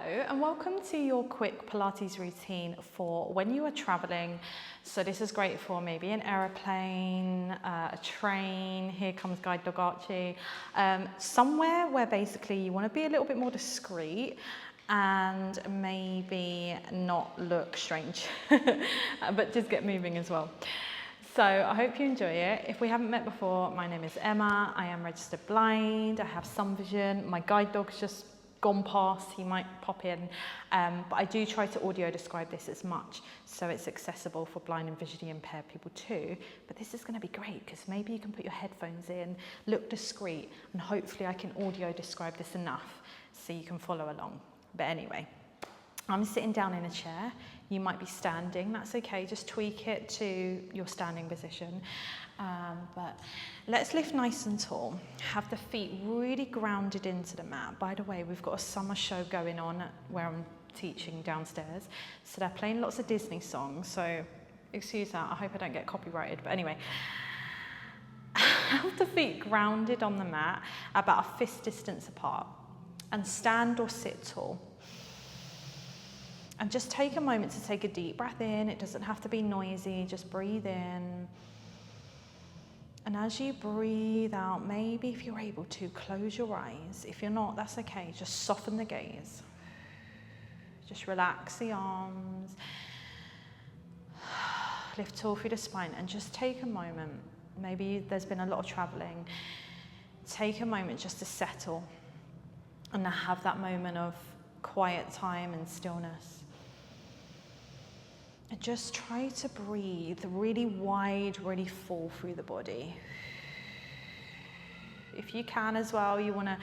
and welcome to your quick Pilates routine for when you are traveling. So this is great for maybe an aeroplane, a train, here comes guide dog Archie, somewhere where basically you want to be a little bit more discreet and maybe not look strange, but just get moving as well. So I hope you enjoy it. If we haven't met before, my name is Emma. I am registered blind. I have some vision. My guide dog's just gone past, he might pop in, but I do try to audio describe this as much so it's accessible for blind and visually impaired people too. But this is going to be great because maybe you can put your headphones in, look discreet, and hopefully I can audio describe this enough so you can follow along. But anyway, I'm sitting down in a chair. You might be standing, that's okay, just tweak it to your standing position. But let's lift nice and tall. Have the feet really grounded into the mat. By the way, we've got a summer show going on where I'm teaching downstairs. So they're playing lots of Disney songs, so excuse that, I hope I don't get copyrighted. But anyway, have the feet grounded on the mat about a fist distance apart and stand or sit tall. And just take a moment to take a deep breath in. It doesn't have to be noisy, just breathe in. And as you breathe out, maybe if you're able to, close your eyes. If you're not, that's okay, just soften the gaze. Just relax the arms. Lift tall through the spine and just take a moment. Maybe there's been a lot of traveling. Take a moment just to settle and have that moment of quiet time and stillness. And just try to breathe really wide, really full through the body. If you can as well, you want to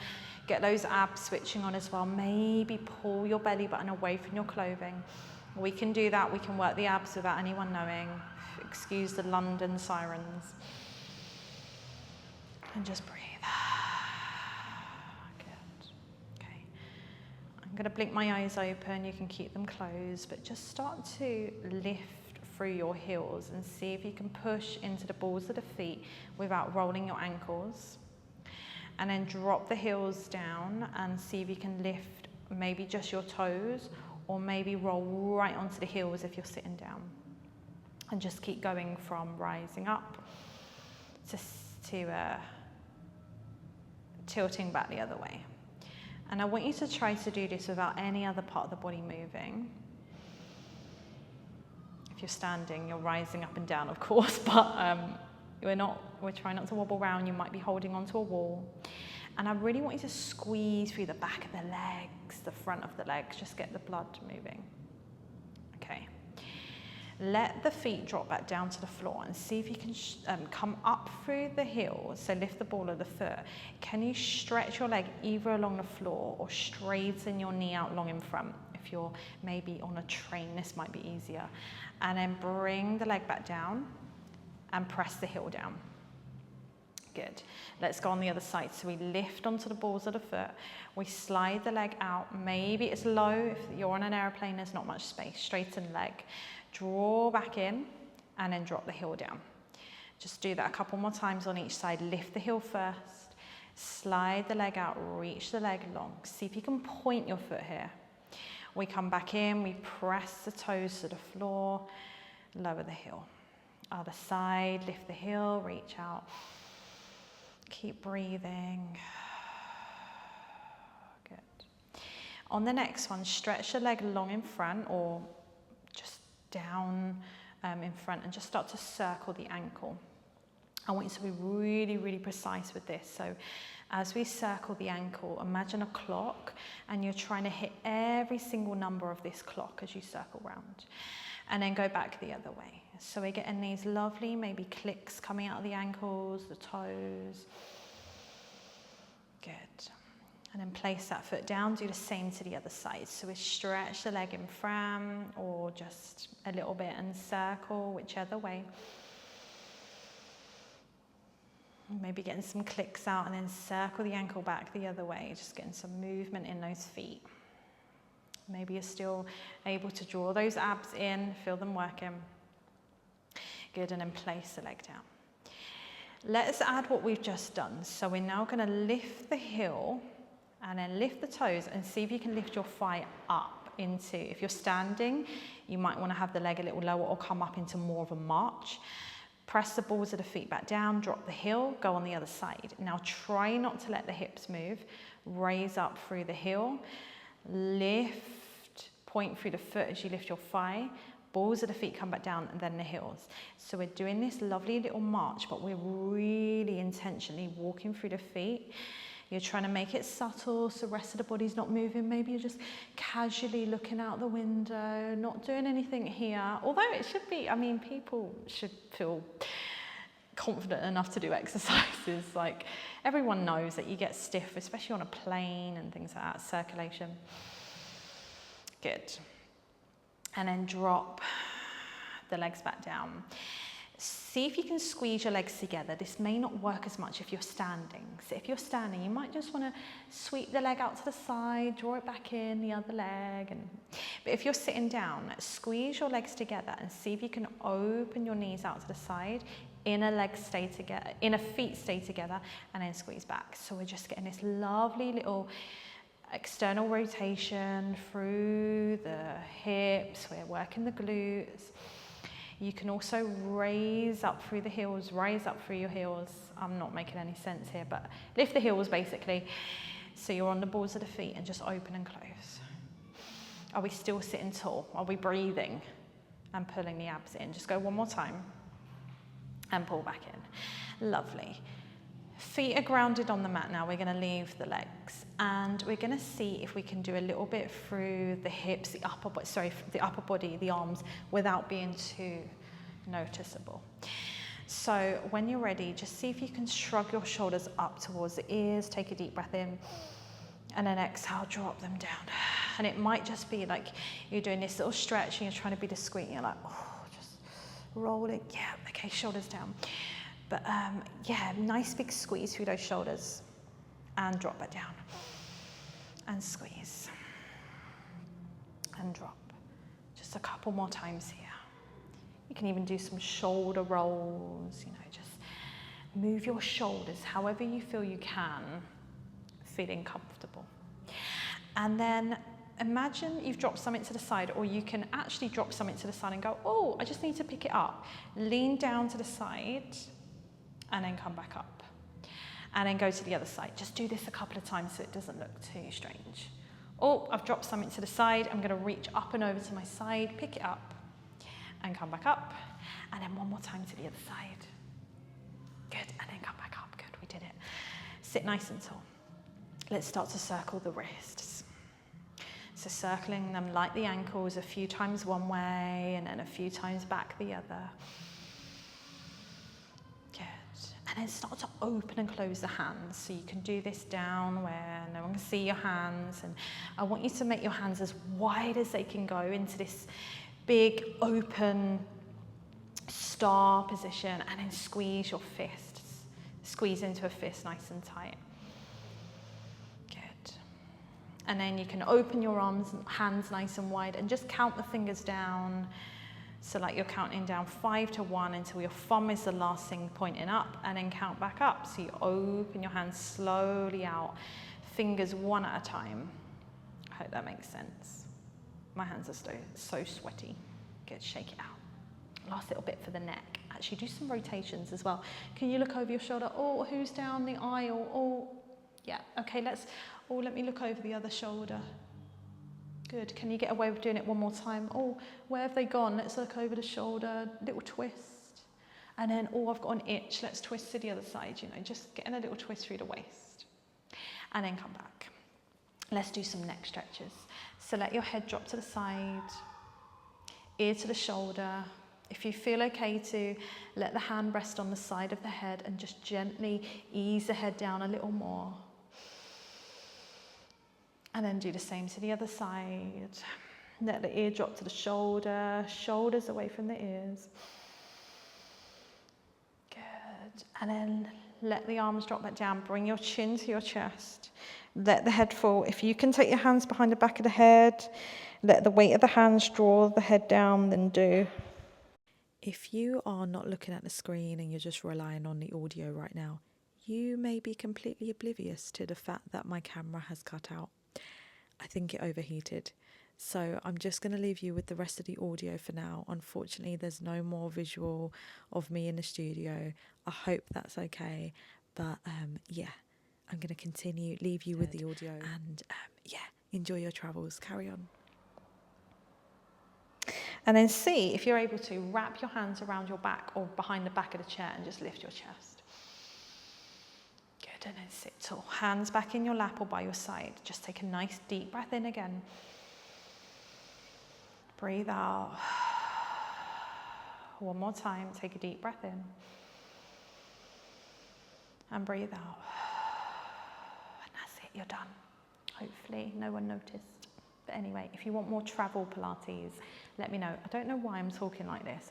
get those abs switching on as well. Maybe pull your belly button away from your clothing. We can do that. We can work the abs without anyone knowing. Excuse the London sirens. And just breathe. I'm going to blink my eyes open, you can keep them closed, but just start to lift through your heels and see if you can push into the balls of the feet without rolling your ankles. And then drop the heels down and see if you can lift maybe just your toes or maybe roll right onto the heels if you're sitting down. And just keep going from rising up to tilting back the other way. And I want you to try to do this without any other part of the body moving. If you're standing, you're rising up and down, of course, but we're trying not to wobble around. You might be holding onto a wall. And I really want you to squeeze through the back of the legs, the front of the legs, just get the blood moving. Okay. Let the feet drop back down to the floor and see if you can come up through the heels, so lift the ball of the foot. Can you stretch your leg either along the floor or straighten your knee out long in front? If you're maybe on a train, this might be easier. And then bring the leg back down and press the heel down. Good. Let's go on the other side. So we lift onto the balls of the foot. We slide the leg out. Maybe it's low. If you're on an airplane, there's not much space. Straighten the leg. Draw back in and then drop the heel down. Just do that a couple more times on each side. Lift the heel first. Slide the leg out. Reach the leg long. See if you can point your foot here. We come back in. We press the toes to the floor. Lower the heel. Other side. Lift the heel. Reach out. Keep breathing. Good. On the next one, stretch the leg long in front or just down in front and just start to circle the ankle. I want you to be really, really precise with this. So as we circle the ankle, imagine a clock and you're trying to hit every single number of this clock as you circle round. And then go back the other way. So we're getting these lovely maybe clicks coming out of the ankles, the toes. Good. And then place that foot down, do the same to the other side. So we stretch the leg in front or just a little bit and circle whichever way. Maybe getting some clicks out and then circle the ankle back the other way, just getting some movement in those feet. Maybe you're still able to draw those abs in, feel them working. Good, and then place the leg down. Let's add what we've just done. So we're now going to lift the heel And then lift the toes and see if you can lift your thigh up into, if you're standing, you might want to have the leg a little lower or come up into more of a march. Press the balls of the feet back down, drop the heel, go on the other side. Now try not to let the hips move. Raise up through the heel, lift, point through the foot as you lift your thigh. Balls of the feet come back down and then the heels. So we're doing this lovely little march, but we're really intentionally walking through the feet. You're trying to make it subtle so the rest of the body's not moving. Maybe you're just casually looking out the window, not doing anything here. Although it should be, I mean, people should feel confident enough to do exercises. Like, everyone knows that you get stiff, especially on a plane and things like that, circulation. Good. And then drop the legs back down. See if you can squeeze your legs together. This may not work as much if you're standing. So if you're standing, you might just want to sweep the leg out to the side, draw it back in, the other leg. But if you're sitting down, squeeze your legs together and see if you can open your knees out to the side. Inner legs stay together, inner feet stay together, and then squeeze back. So we're just getting this lovely little external rotation through the hips. We're working the glutes. You can also raise up through the heels, raise up through your heels. I'm not making any sense here, but lift the heels basically. So you're on the balls of the feet and just open and close. Are we still sitting tall? Are we breathing and pulling the abs in? Just go one more time and pull back in. Lovely. Feet are grounded on the mat now. We're going to leave the legs and we're going to see if we can do a little bit through the hips, the upper body, the arms, without being too noticeable. So when you're ready, just see if you can shrug your shoulders up towards the ears, take a deep breath in, and then exhale, drop them down. And it might just be like you're doing this little stretch and you're trying to be discreet and you're like, oh, just roll it. Yeah, okay, shoulders down. But yeah, nice big squeeze through those shoulders and drop it down and squeeze and drop. Just a couple more times here. You can even do some shoulder rolls, you know, just move your shoulders however you feel you can, feeling comfortable. And then imagine you've dropped something to the side, or you can actually drop something to the side and go, oh, I just need to pick it up. Lean down to the side and then come back up. And then go to the other side. Just do this a couple of times so it doesn't look too strange. Oh, I've dropped something to the side. I'm going to reach up and over to my side, pick it up, and come back up. And then one more time to the other side. Good, and then come back up. Good, we did it. Sit nice and tall. Let's start to circle the wrists. So circling them like the ankles, a few times one way, and then a few times back the other. And then start to open and close the hands. So you can do this down where no one can see your hands. And I want you to make your hands as wide as they can go into this big open star position, and then squeeze your fists. Squeeze into a fist nice and tight. Good. And then you can open your arms and hands nice and wide and just count the fingers down. So like you're counting down 5 to 1 until your thumb is the last thing pointing up, and then count back up. So you open your hands slowly out, fingers one at a time. I hope that makes sense. My hands are so sweaty. Good, shake it out. Last little bit for the neck. Actually do some rotations as well. Can you look over your shoulder? Oh, who's down the aisle? Oh, yeah, okay, let me look over the other shoulder. Good. Can you get away with doing it one more time? Oh, where have they gone? Let's look over the shoulder, little twist. And then, oh, I've got an itch. Let's twist to the other side, you know, just getting a little twist through the waist. And then come back. Let's do some neck stretches. So let your head drop to the side, ear to the shoulder. If you feel okay to, let the hand rest on the side of the head and just gently ease the head down a little more. And then do the same to the other side. Let the ear drop to the shoulder, shoulders away from the ears. Good. And then let the arms drop back down. Bring your chin to your chest. Let the head fall. If you can take your hands behind the back of the head, let the weight of the hands draw the head down, then do. If you are not looking at the screen and you're just relying on the audio right now, you may be completely oblivious to the fact that my camera has cut out. I think it overheated. So I'm just going to leave you with the rest of the audio for now. Unfortunately, there's no more visual of me in the studio. I hope that's okay. But yeah, I'm going to leave you with the audio. And yeah, enjoy your travels. Carry on. And then see if you're able to wrap your hands around your back or behind the back of the chair and just lift your chest. Good, and then sit tall. Hands back in your lap or by your side. Just take a nice deep breath in again. Breathe out. One more time, take a deep breath in. And breathe out. And that's it, you're done. Hopefully no one noticed. But anyway, if you want more travel Pilates, let me know. I don't know why I'm talking like this.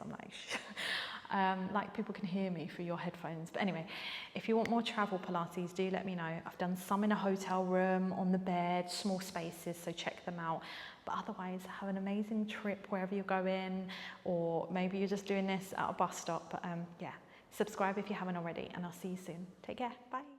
I'm like people can hear me through your headphones. But anyway, if you want more travel Pilates, do let me know. I've done some in a hotel room, on the bed, small spaces, so check them out. But otherwise, have an amazing trip wherever you're going, or maybe you're just doing this at a bus stop. But yeah, subscribe if you haven't already, and I'll see you soon. Take care. Bye.